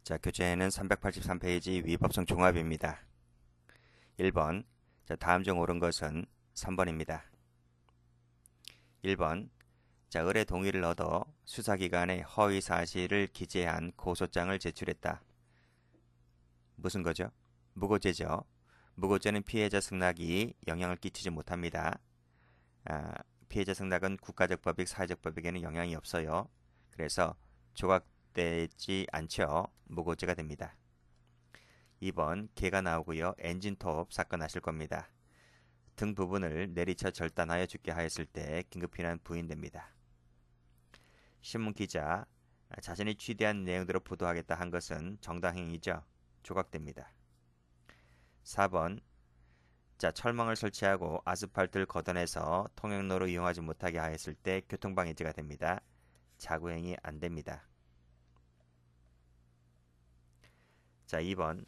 자, 교재는 383페이지 위법성 종합입니다. 1번. 자, 다음 중 옳은 것은 3번입니다. 1번. 자, 을의 동의를 얻어 수사기관에 허위 사실을 기재한 고소장을 제출했다. 무슨 거죠? 무고죄죠. 무고죄는 피해자 승낙이 영향을 끼치지 못합니다. 피해자 승낙은 국가적 법익, 사회적 법익에는 영향이 없어요. 그래서 조각되지 않죠. 무고죄가 됩니다. 2번 개가 나오고요. 엔진톱 사건 아실 겁니다. 등 부분을 내리쳐 절단하여 죽게 하였을 때 긴급피난 부인됩니다. 신문기자 자신이 취재한 내용대로 보도하겠다 한 것은 정당행위죠. 조각됩니다. 4번 자, 철망을 설치하고 아스팔트를 걷어내서 통행로로 이용하지 못하게 하였을 때 교통방해죄가 됩니다. 자구행위 안 됩니다. 자, 2번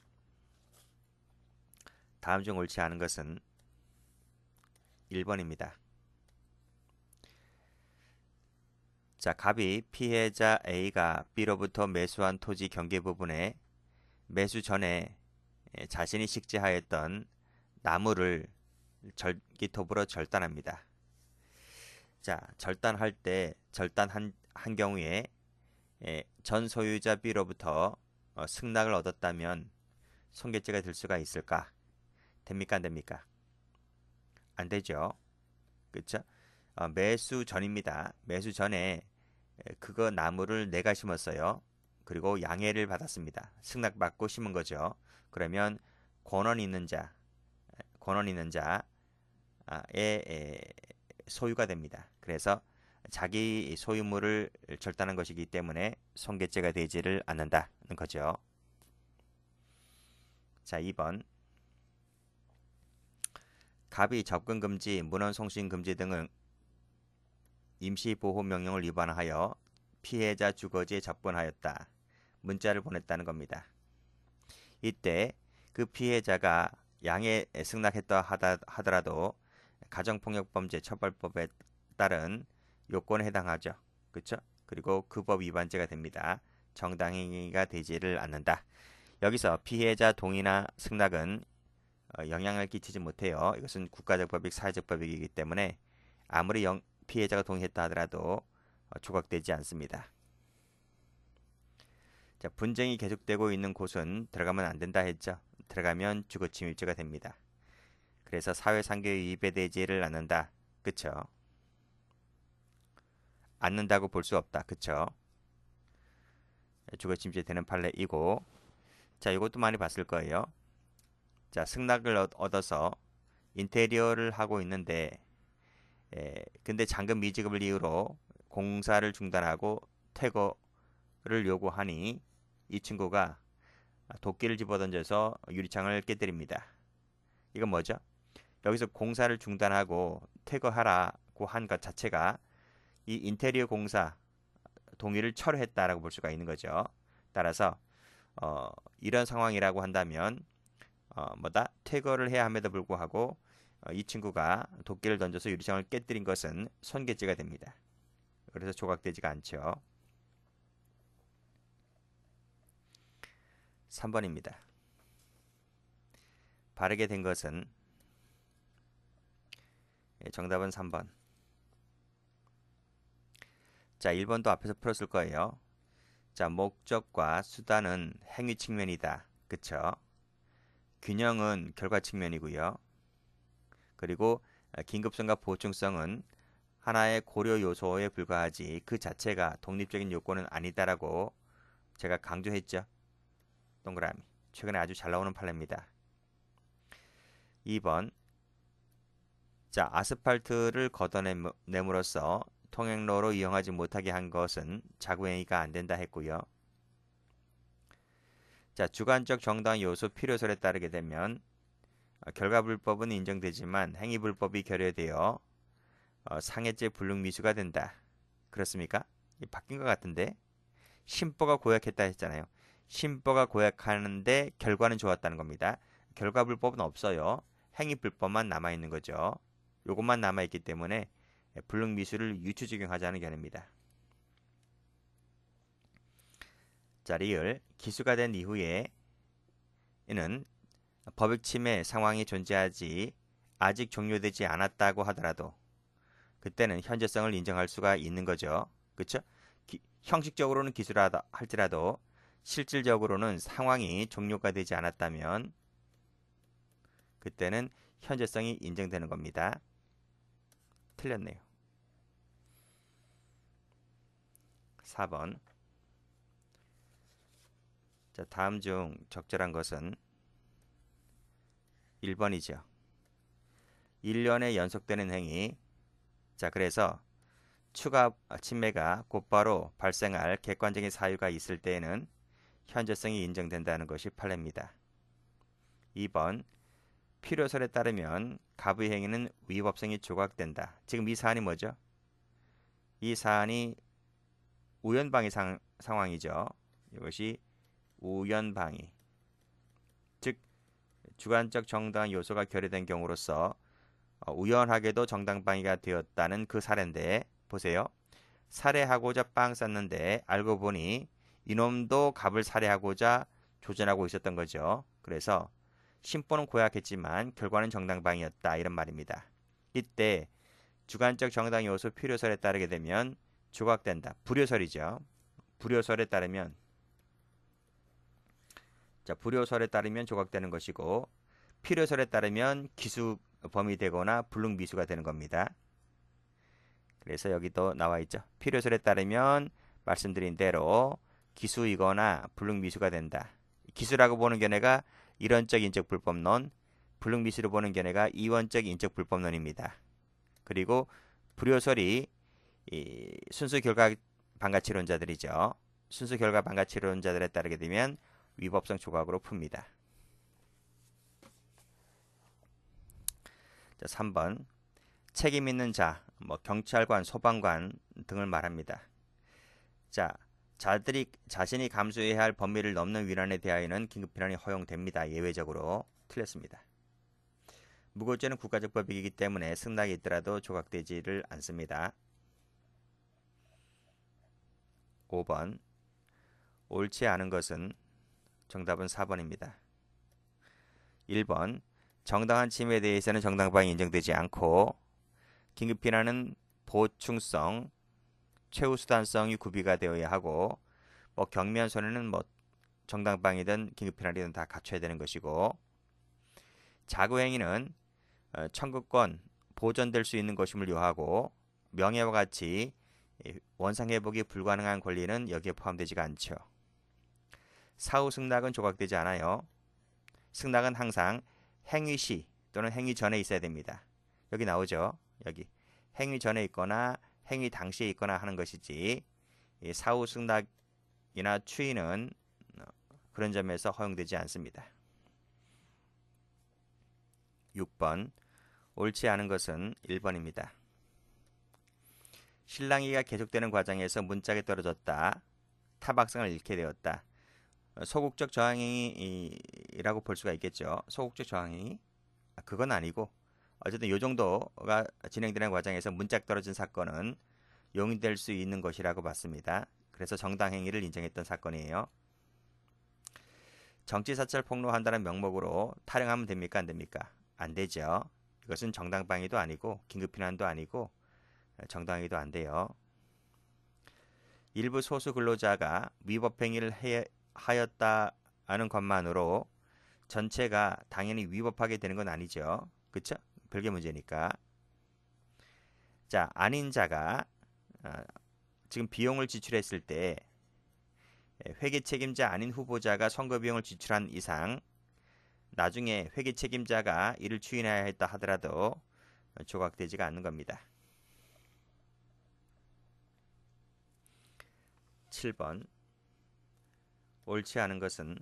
다음 중 옳지 않은 것은 1번입니다. 자, 갑이 피해자 A가 B로부터 매수한 토지 경계 부분에 매수 전에 자신이 식재하였던 나무를 절기톱으로 절단합니다. 자, 절단할 때 절단한 경우에 전 소유자 B로부터 승낙을 얻었다면 손괴죄가 될 수가 있을까? 됩니까? 안 됩니까? 안 되죠. 그렇죠? 매수 전입니다. 매수 전에 그거 나무를 내가 심었어요. 그리고 양해를 받았습니다. 승낙받고 심은 거죠. 그러면 권한 있는 자의 소유가 됩니다. 그래서 자기 소유물을 절단한 것이기 때문에 손괴죄가 되지를 않는다는 거죠. 자, 2번 갑이 접근 금지, 문헌 송신 금지 등을 임시보호명령을 위반하여 피해자 주거지에 접근하였다. 문자를 보냈다는 겁니다. 이때 그 피해자가 양해 승낙했다 하더라도 가정폭력범죄 처벌법에 따른 요건에 해당하죠. 그렇죠? 그리고 그 법 위반죄가 됩니다. 정당행위가 되지를 않는다. 여기서 피해자 동의나 승낙은 영향을 끼치지 못해요. 이것은 국가적 법익, 사회적 법익이기 때문에 아무리 피해자가 동의했다 하더라도 조각되지 않습니다. 자, 분쟁이 계속되고 있는 곳은 들어가면 안 된다 했죠. 들어가면 주거침입죄가 됩니다. 그래서 사회상규에 위배되지를 않는다. 그쵸? 않는다고 볼 수 없다. 그쵸? 주거침입죄 되는 판례이고, 자, 이것도 많이 봤을 거예요. 자, 승낙을 얻어서 인테리어를 하고 있는데 근데 잔금 미지급을 이유로 공사를 중단하고 퇴거를 요구하니 이 친구가 도끼를 집어던져서 유리창을 깨뜨립니다. 이건 뭐죠? 여기서 공사를 중단하고 퇴거하라고 한 것 자체가 이 인테리어 공사 동의를 철회했다라고 볼 수가 있는 거죠. 따라서 이런 상황이라고 한다면 퇴거를 해야 함에도 불구하고 이 친구가 도끼를 던져서 유리창을 깨뜨린 것은 손괴죄가 됩니다. 그래서 조각되지가 않죠. 3번입니다. 바르게 된 것은 정답은 3번. 자, 1번도 앞에서 풀었을 거예요. 자, 목적과 수단은 행위 측면이다. 그쵸? 균형은 결과 측면이고요. 그리고 긴급성과 보충성은 하나의 고려 요소에 불과하지 그 자체가 독립적인 요건은 아니다라고 제가 강조했죠. 동그라미. 최근에 아주 잘 나오는 판례입니다. 2번. 자, 아스팔트를 걷어냄으로써 통행로로 이용하지 못하게 한 것은 자구행위가 안 된다 했고요. 자, 주관적 정당 요소 필요설에 따르게 되면 결과불법은 인정되지만 행위불법이 결여되어 상해죄 불능미수가 된다. 그렇습니까? 바뀐 것 같은데 신보가 고약했다 했잖아요. 신보가 고약하는데 결과는 좋았다는 겁니다. 결과불법은 없어요. 행위불법만 남아있는 거죠. 요것만 남아있기 때문에 불능미수를 유추 적용하자는 견해입니다. 자, 리을 기수가 된 이후에 이는 법익 침해 상황이 존재하지 아직 종료되지 않았다고 하더라도 그때는 현재성을 인정할 수가 있는 거죠. 그렇죠? 형식적으로는 기수라 할지라도 실질적으로는 상황이 종료가 되지 않았다면 그때는 현재성이 인정되는 겁니다. 틀렸네요. 4번. 자, 다음 중 적절한 것은 1번이죠. 1년에 연속되는 행위. 자, 그래서 추가 침해가 곧바로 발생할 객관적인 사유가 있을 때에는 현재성이 인정된다는 것이 판례입니다. 2번. 필요설에 따르면 가부의 행위는 위법성이 조각된다. 지금 이 사안이 뭐죠? 이 사안이 우연방해 상황이죠. 이것이 우연방해. 즉 주관적 정당한 요소가 결여된 경우로서 우연하게도 정당방위가 되었다는 그 사례인데 보세요. 살해하고자 빵 쌌는데 알고 보니 이놈도 갑을 살해하고자 조전하고 있었던 거죠. 그래서 심보는 고약했지만 결과는 정당방위였다 이런 말입니다. 이때 주관적 정당 요소 필요설에 따르게 되면 조각된다. 불효설이죠. 불효설에 따르면 자, 불효설에 따르면 조각되는 것이고 필요설에 따르면 기수 범위 되거나 불능미수가 되는 겁니다. 그래서 여기도 나와 있죠. 필요설에 따르면 말씀드린 대로 기수이거나 불능미수가 된다. 기수라고 보는 견해가 일원적 인적 불법론, 불능미수로 보는 견해가 이원적 인적 불법론입니다. 그리고 불효설이 순수 결과 반가치론자들이죠. 순수 결과 반가치론자들에 따르게 되면 위법성 조각으로 풉니다. 자, 3번. 책임 있는 자, 경찰관, 소방관 등을 말합니다. 자, 자들이 자신이 감수해야 할 범위를 넘는 위반에 대하여는 긴급피난이 허용됩니다. 예외적으로. 틀렸습니다. 무고죄는 국가적 법익이기 때문에 승낙이 있더라도 조각되지를 않습니다. 5번. 옳지 않은 것은 정답은 4번입니다. 1번. 정당한 침해에 대해서는 정당방위 인정되지 않고 긴급피난은 보충성, 최우수단성이 구비가 되어야 하고 경미한 손해는 정당방위든 긴급피난이든 다 갖춰야 되는 것이고 자구행위는 청구권 보존될 수 있는 것임을 요하고 명예와 같이 원상회복이 불가능한 권리는 여기에 포함되지가 않죠. 사후 승낙은 조각되지 않아요. 승낙은 항상 행위 시 또는 행위 전에 있어야 됩니다. 여기 나오죠. 여기 행위 전에 있거나 행위 당시에 있거나 하는 것이지 사후 승낙이나 추인은 그런 점에서 허용되지 않습니다. 6번. 옳지 않은 것은 1번입니다. 실랑이가 계속되는 과정에서 문짝이 떨어졌다. 타박상을 잃게 되었다. 소극적 저항행위라고 볼 수가 있겠죠. 소극적 저항행위? 그건 아니고 어쨌든 이 정도가 진행되는 과정에서 문짝 떨어진 사건은 용인될 수 있는 것이라고 봤습니다. 그래서 정당행위를 인정했던 사건이에요. 정치사찰 폭로한다는 명목으로 탈영하면 됩니까? 안 됩니까? 안 되죠. 이것은 정당방위도 아니고 긴급피난도 아니고 정당행위도 안 돼요. 일부 소수 근로자가 위법행위를 하였다는 것만으로 전체가 당연히 위법하게 되는 건 아니죠. 그쵸? 별개 문제니까. 자, 아닌 자가 지금 비용을 지출했을 때 회계 책임자 아닌 후보자가 선거 비용을 지출한 이상 나중에 회계 책임자가 이를 추인해야 했다 하더라도 조각되지가 않는 겁니다. 7번. 옳지 않은 것은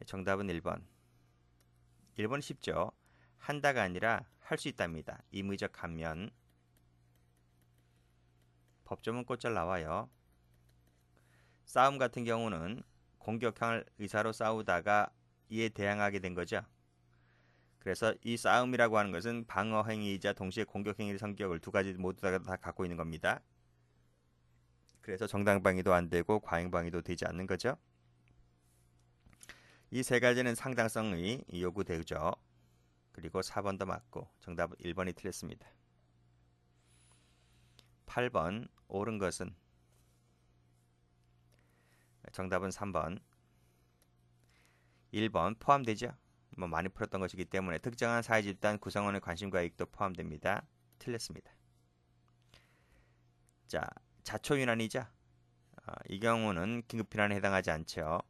정답은 1번. 1번 쉽죠. 한다가 아니라 할 수 있답니다. 임의적 감면. 법조문 곧잘 나와요. 싸움 같은 경우는 공격할 의사로 싸우다가 이에 대항하게 된 거죠. 그래서 이 싸움이라고 하는 것은 방어행위이자 동시에 공격행위의 성격을 두 가지 모두 다 갖고 있는 겁니다. 그래서 정당방위도 안 되고 과잉방위도 되지 않는 거죠. 이 세 가지는 상당성의 요구되죠. 그리고 4번도 맞고 정답은 1번이 틀렸습니다. 8번 옳은 것은 정답은 3번. 1번 포함되죠. 뭐 많이 풀었던 것이기 때문에 특정한 사회 집단 구성원의 관심과 이익도 포함됩니다. 틀렸습니다. 자, 자초윤환이죠. 이 경우는 긴급필환에 해당하지 않죠.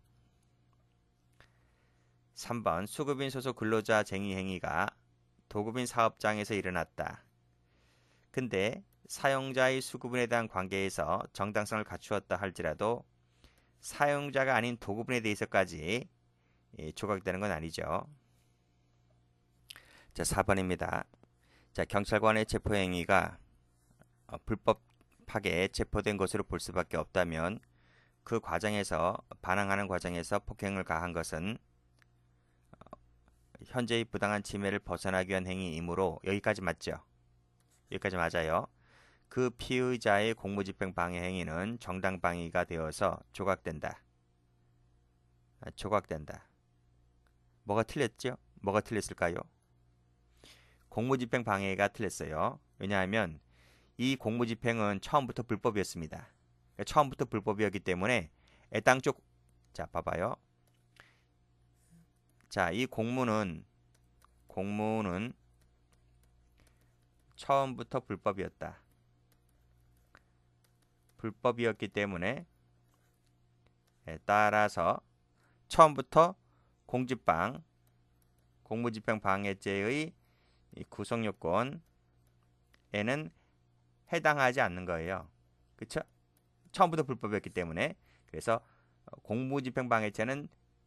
3번 수급인 소속 근로자 쟁의 행위가 도급인 사업장에서 일어났다. 근데 사용자의 수급인에 대한 관계에서 정당성을 갖추었다 할지라도 사용자가 아닌 도급인에 대해서까지 조각되는 건 아니죠. 자, 4번입니다. 자, 경찰관의 체포행위가 불법하게 체포된 것으로 볼 수밖에 없다면 그 과정에서 반항하는 과정에서 폭행을 가한 것은 현재의 부당한 침해를 벗어나기 위한 행위이므로 여기까지 맞죠? 여기까지 맞아요. 그 피의자의 공무집행 방해 행위는 정당방위가 되어서 조각된다. 조각된다. 뭐가 틀렸죠? 뭐가 틀렸을까요? 공무집행 방해가 틀렸어요. 왜냐하면 이 공무집행은 처음부터 불법이었습니다. 그러니까 처음부터 불법이었기 때문에 애당초 자 봐봐요. 자, 이 공무는 처음부터 불법이었다. 불법이었기 때문에 따라서 처음부터 공무집행 방해죄의 구성 요건에는 해당하지 않는 거예요. 그렇죠? 처음부터 불법이었기 때문에 그래서 공무집행 방해죄는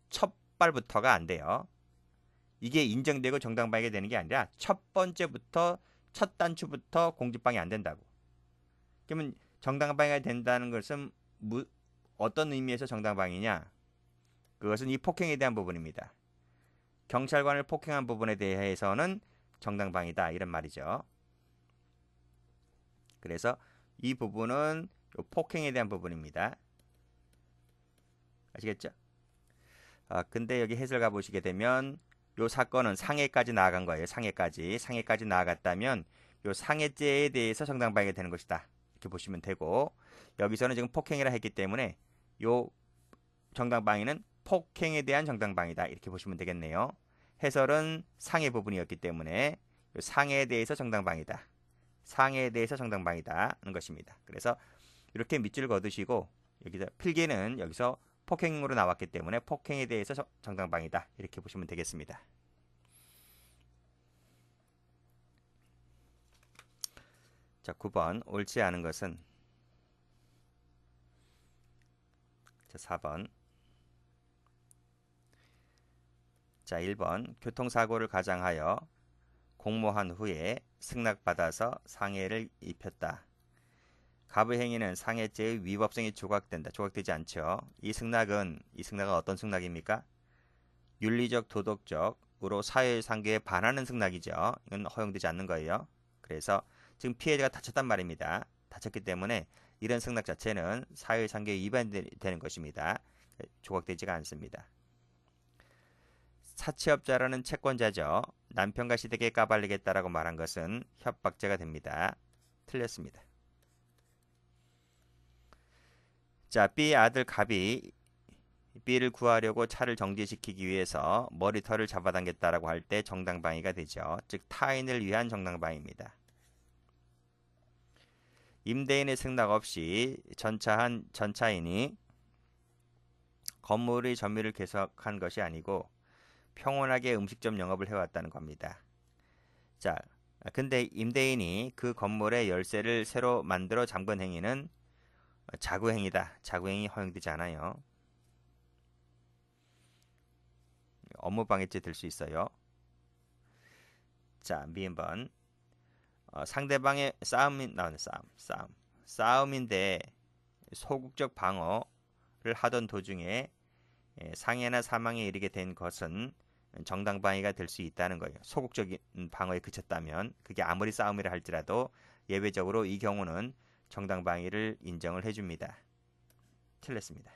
첫 발부터가 안 돼요. 이게 인정되고 정당방위가 되는 게 아니라 첫 번째부터 첫 단추부터 공집방이 안 된다고. 그러면 정당방위가 된다는 것은 어떤 의미에서 정당방위냐? 그것은 이 폭행에 대한 부분입니다. 경찰관을 폭행한 부분에 대해서는 정당방위다 이런 말이죠. 그래서 이 부분은 폭행에 대한 부분입니다. 아시겠죠? 근데 여기 해설 가보시게 되면 요 사건은 상해까지 나아간 거예요. 상해까지 나아갔다면 요 상해죄에 대해서 정당방위가 되는 것이다. 이렇게 보시면 되고 여기서는 지금 폭행이라 했기 때문에 요 정당방위는 폭행에 대한 정당방위다. 이렇게 보시면 되겠네요. 해설은 상해 부분이었기 때문에 요 상해에 대해서 정당방위다. 상해에 대해서 정당방위다 하는 것입니다. 그래서 이렇게 밑줄 그어두시고 여기서 필기는 여기서 폭행으로 나왔기 때문에 폭행에 대해서 정당방위다. 이렇게 보시면 되겠습니다. 자, 9번 옳지 않은 것은 자, 4번. 자, 1번 교통사고를 가장하여 공모한 후에 승낙받아서 상해를 입혔다. 가부 행위는 상해죄의 위법성이 조각된다. 조각되지 않죠. 이 승낙은 어떤 승낙입니까? 윤리적, 도덕적으로 사회상계에 반하는 승낙이죠. 이건 허용되지 않는 거예요. 그래서 지금 피해자가 다쳤단 말입니다. 다쳤기 때문에 이런 승낙 자체는 사회상계에 위반되는 것입니다. 조각되지가 않습니다. 사채업자라는 채권자죠. 남편과 시댁에 까발리겠다라고 말한 것은 협박죄가 됩니다. 틀렸습니다. 자, B 아들 갑이 B를 구하려고 차를 정지시키기 위해서 머리털을 잡아당겼다라고 할 때 정당방위가 되죠. 즉 타인을 위한 정당방위입니다. 임대인의 승낙 없이 전차인이 건물의 점유를 계속한 것이 아니고 평온하게 음식점 영업을 해왔다는 겁니다. 자, 근데 임대인이 그 건물의 열쇠를 새로 만들어 잠근 행위는 자구행위다. 자구행위 허용되지 않아요. 업무방해죄 될 수 있어요. 자, 미음번 상대방의 싸움이 나오네. 싸움인데 소극적 방어를 하던 도중에 상해나 사망에 이르게 된 것은 정당방위가 될 수 있다는 거예요. 소극적인 방어에 그쳤다면 그게 아무리 싸움이라 할지라도 예외적으로 이 경우는 정당방위를 인정을 해줍니다. 틀렸습니다.